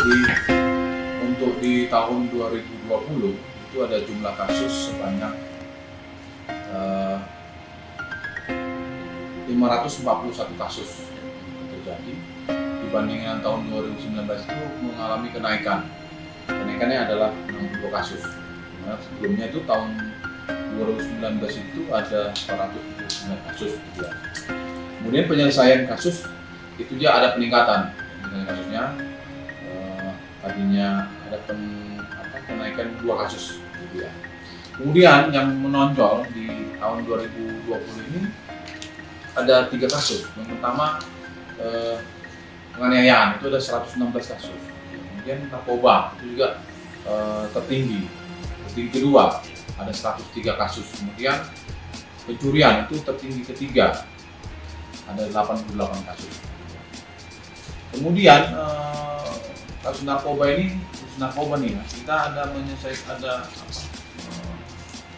Jadi untuk di tahun 2020 itu ada jumlah kasus sebanyak 541 kasus terjadi, dibandingkan tahun 2019 itu mengalami kenaikan. Kenaikannya adalah 60 kasus. Nah, sebelumnya itu tahun 2019 itu ada 479 kasus. Ya. Kemudian penyelesaian kasus itu dia ada peningkatan. Kasusnya tadinya ada kenaikan 2 kasus. Ya. Kemudian yang menonjol di tahun 2020 ini ada 3 kasus. Yang pertama penganiayaan, itu ada 116 kasus. Kemudian narkoba itu juga tertinggi. Tertinggi kedua ada 103 kasus. Kemudian pencurian itu tertinggi ketiga ada 88 kasus. Kemudian kasus narkoba nih, kita ada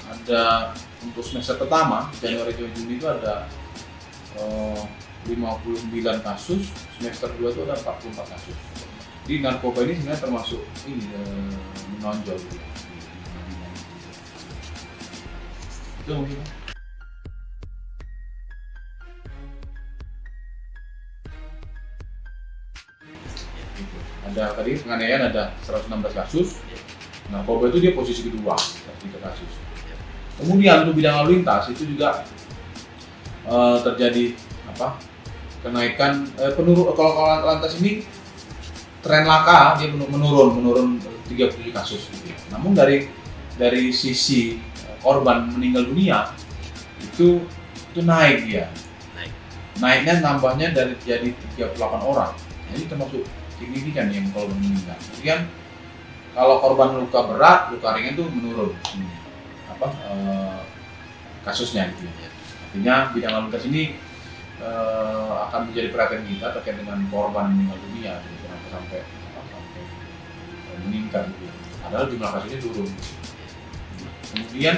ada untuk semester pertama Januari sampai Juni itu ada 59 kasus, semester 2 itu ada 44 kasus. Jadi narkoba ini sebenarnya termasuk ini menonjol gitu. Itu mungkin. Ada tadi penganiayaan ada 116 kasus, narkoba itu dia posisi kedua, 3 kasus. Kemudian untuk bidang lalu lintas itu juga terjadi kenaikan kalau lantas ini tren laka dia menurun 37 kasus gitu ya. Namun dari sisi korban meninggal dunia itu naik dia. Naiknya nambahnya dari jadi 38 orang. Jadi termasuk signifikan yang kalau meninggal. Kemudian kalau korban luka berat, luka ringan itu menurun kasusnya gitu ya. Artinya bidang lalu lintas ini akan menjadi perhatian kita terkait dengan korban meninggal dunia, jadi kenapa sampai meningkat gitu ya. Padahal jumlah kasusnya turun. Kemudian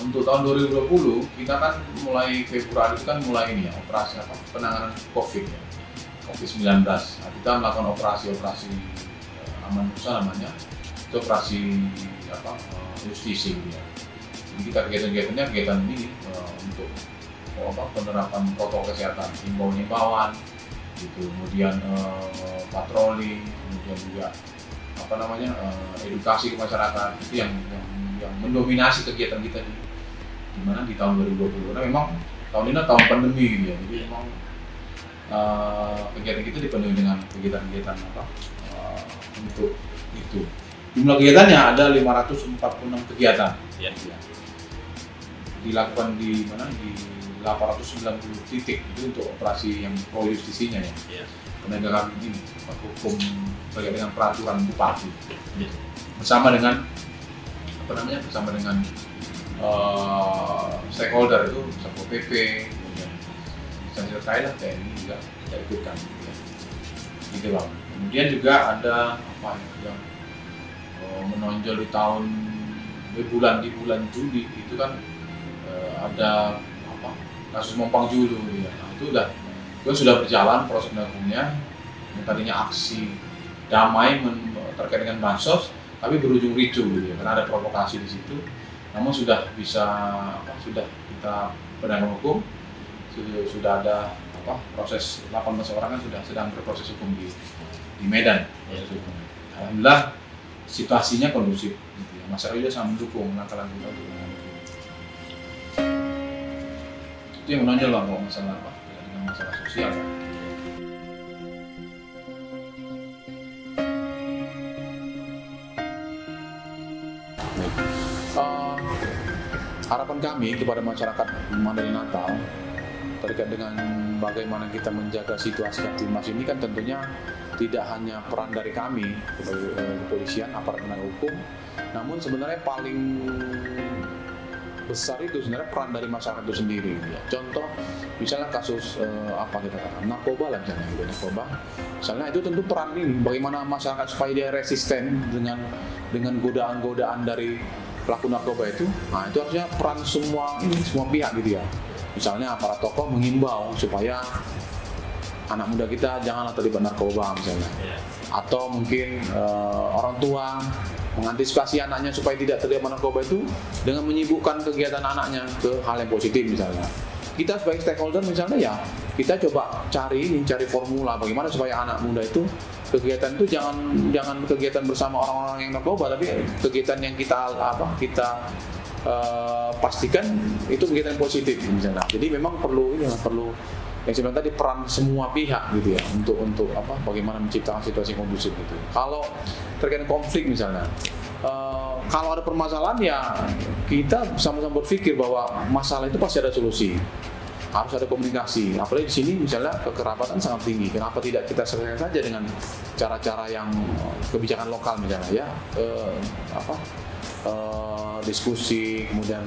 untuk tahun 2020 kita kan mulai Februari itu kan mulai ini ya operasi penanganan COVID ya. COVID-19. Nah, kita melakukan operasi aman usaha namanya. Itu operasi justisi gitu ya. Jadi kita kegiatan ini untuk penerapan protokol kesehatan, himbauan gitu, kemudian patroli, kemudian juga edukasi ke masyarakat, itu yang mendominasi kegiatan kita di mana di tahun 2020. Karena memang tahun ini tahun pandemi gitu ya, jadi memang kegiatan kita dipenuhi dengan kegiatan untuk itu. Jumlah kegiatannya ada 546 kegiatan. Ya. Dilakukan di 890 titik itu untuk operasi yang pro justisinya ya. Penegakan ini hukum terkait dengan peraturan bupati. Bersama dengan stakeholder itu Satpol PP, kemudian instansi terkait lah TNI juga kita ikutkan gitu Bang. Kemudian juga ada yang menonjol di bulan Juli itu kan ada kasus Mompang Julu ya. Nah, itu sudah berjalan proses hukumnya. Yang tadinya aksi damai terkait dengan bansos tapi berujung ricu gitu ya, karena ada provokasi di situ. Namun sudah kita penanganan hukum, sudah ada proses 18 orang kan sudah sedang berproses hukum di Medan proses hukumnya. Alhamdulillah situasinya kondusif gitu ya. Masyarakat juga sangat mendukung langkah-langkah kita untuk itu yang menonjol Bang kalau masalah dengan masalah sosial ya. Harapan kami kepada masyarakat Mandailing Natal terkait dengan bagaimana kita menjaga situasi Kamtibmas ini kan tentunya tidak hanya peran dari kami kepolisian, aparat penegak hukum, namun sebenarnya paling besar itu sebenarnya peran dari masyarakat itu sendiri. Ya. Contoh, misalnya kasus kita katakan narkoba lah misalnya, narkoba. Misalnya itu tentu peran ini bagaimana masyarakat supaya dia resisten dengan godaan-godaan dari pelaku narkoba itu. Nah itu harusnya peran semua pihak gitu ya. Misalnya para tokoh mengimbau supaya anak muda kita janganlah terlibat narkoba misalnya. atau mungkin orang tua mengantisipasi anaknya supaya tidak terlibat narkoba itu dengan menyibukkan kegiatan anaknya ke hal yang positif misalnya. Kita sebagai stakeholder misalnya ya kita coba cari formula bagaimana supaya anak muda itu kegiatan itu jangan kegiatan bersama orang-orang yang narkoba, tapi kegiatan yang kita pastikan itu kegiatan positif misalnya. Jadi memang perlu yang saya bilang tadi, peran semua pihak gitu ya untuk bagaimana menciptakan situasi kondusif gitu. Kalau terkait konflik misalnya, kalau ada permasalahan ya kita sama-sama berpikir bahwa masalah itu pasti ada solusi. Harus ada komunikasi. Apalagi di sini misalnya kekerabatan sangat tinggi. Kenapa tidak kita selesaikan saja dengan cara-cara yang kebijakan lokal misalnya ya, diskusi, kemudian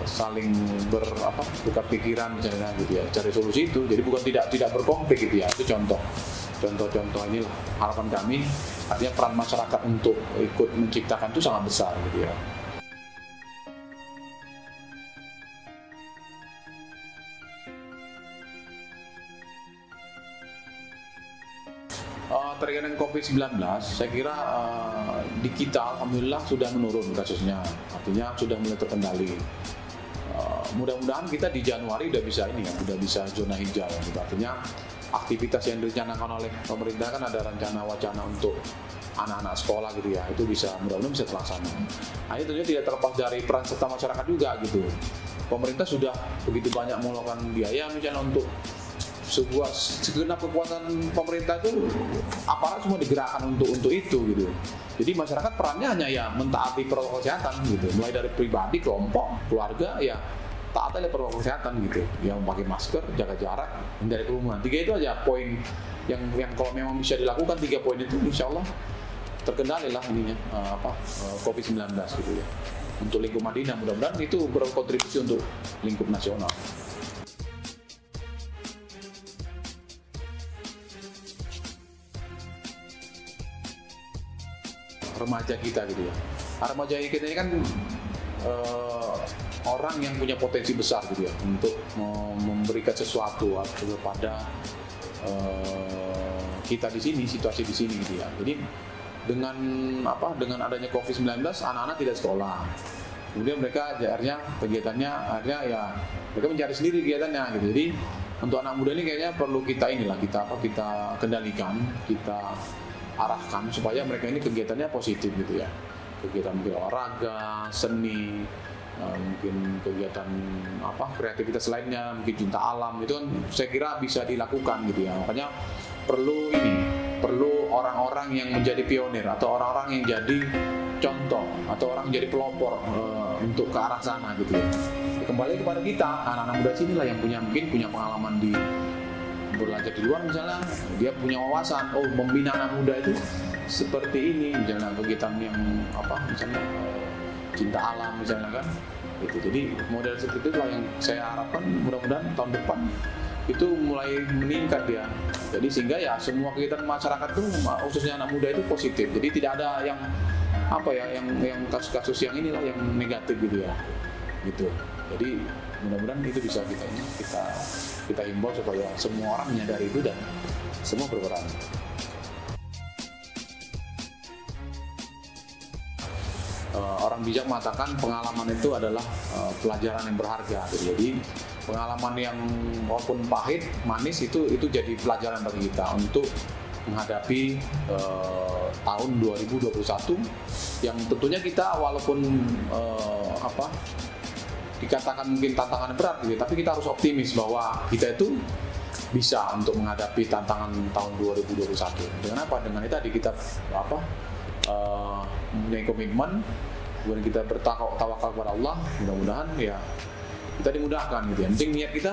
saling tukar pikiran misalnya gitu ya, cari solusi itu. Jadi bukan tidak berkonflik gitu ya. Itu contoh inilah harapan kami. Artinya peran masyarakat untuk ikut menciptakan itu sangat besar gitu ya. Terkait dengan COVID-19, saya kira di kita alhamdulillah sudah menurun kasusnya, artinya sudah mulai terkendali. Mudah-mudahan kita di Januari udah bisa zona hijau, gitu. Artinya aktivitas yang direncanakan oleh pemerintah kan ada wacana untuk anak-anak sekolah gitu ya, itu mudah-mudahan bisa terlaksana. Nah, ini tentunya tidak terlepas dari peran serta masyarakat juga gitu. Pemerintah sudah begitu banyak mengeluarkan biaya misalnya untuk segenap kekuatan pemerintah itu, aparat semua digerakkan untuk itu gitu. Jadi masyarakat perannya hanya ya mentaati protokol kesehatan gitu, mulai dari pribadi, kelompok, keluarga ya taat aja protokol kesehatan gitu, yang memakai masker, jaga jarak, hindari kerumunan. 3 itu aja poin yang kalau memang bisa dilakukan, 3 poin itu insya Allah terkendali lah ininya COVID-19 gitu ya. Untuk lingkup Madinah mudah-mudahan itu berkontribusi untuk lingkup nasional. Remaja kita gitu ya. Remaja kita ini kan orang yang punya potensi besar gitu ya untuk memberikan sesuatu kepada kita di sini, situasi di sini gitu ya. Jadi dengan adanya COVID-19 anak-anak tidak sekolah. Kemudian mereka kegiatannya ya mereka mencari sendiri kegiatannya gitu. Jadi untuk anak muda ini kayaknya perlu kita kendalikan, kita arahkan supaya mereka ini kegiatannya positif gitu ya. Kegiatan mungkin olahraga, seni, mungkin kegiatan kreativitas lainnya, mungkin cinta alam, itu kan saya kira bisa dilakukan gitu ya. Makanya perlu orang-orang yang menjadi pionir atau orang-orang yang jadi contoh atau orang jadi pelopor untuk ke arah sana gitu ya. Kembali kepada kita, anak-anak muda sini lah yang mungkin punya pengalaman di belajar di luar misalnya, dia punya wawasan, membina anak muda itu seperti ini misalnya, kegiatan yang misalnya cinta alam misalnya kan gitu. Jadi model seperti itulah yang saya harapkan mudah-mudahan tahun depan itu mulai meningkat ya. Jadi sehingga ya semua kegiatan masyarakat itu khususnya anak muda itu positif. Jadi tidak ada yang yang kasus-kasus yang inilah yang negatif gitu ya. Gitu. Jadi mudah-mudahan itu bisa kita himbau supaya semua orang menyadari itu dan semua berperan. Orang bijak mengatakan pengalaman itu adalah pelajaran yang berharga. Jadi pengalaman yang walaupun pahit, manis itu jadi pelajaran bagi kita untuk menghadapi tahun 2021 yang tentunya kita walaupun dikatakan mungkin tantangan berat gitu, tapi kita harus optimis bahwa kita itu bisa untuk menghadapi tantangan tahun 2021. Dengan apa? Dengan itu tadi kita mempunyai komitmen, kemudian kita bertawakal kepada Allah, mudah-mudahan ya kita dimudahkan gitu ya. Penting niat kita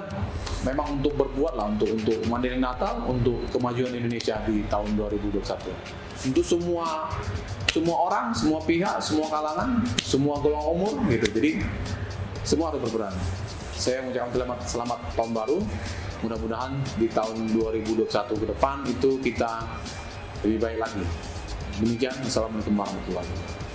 memang untuk berbuat lah, untuk mandiri Natal, untuk kemajuan Indonesia di tahun 2021. Untuk semua orang, semua pihak, semua kalangan, semua golongan umur gitu. Jadi semua harus berperan. Saya mengucapkan selamat tahun baru. Mudah-mudahan di tahun 2021 ke depan itu kita lebih baik lagi. Demikian, Assalamualaikum warahmatullahi wabarakatuh.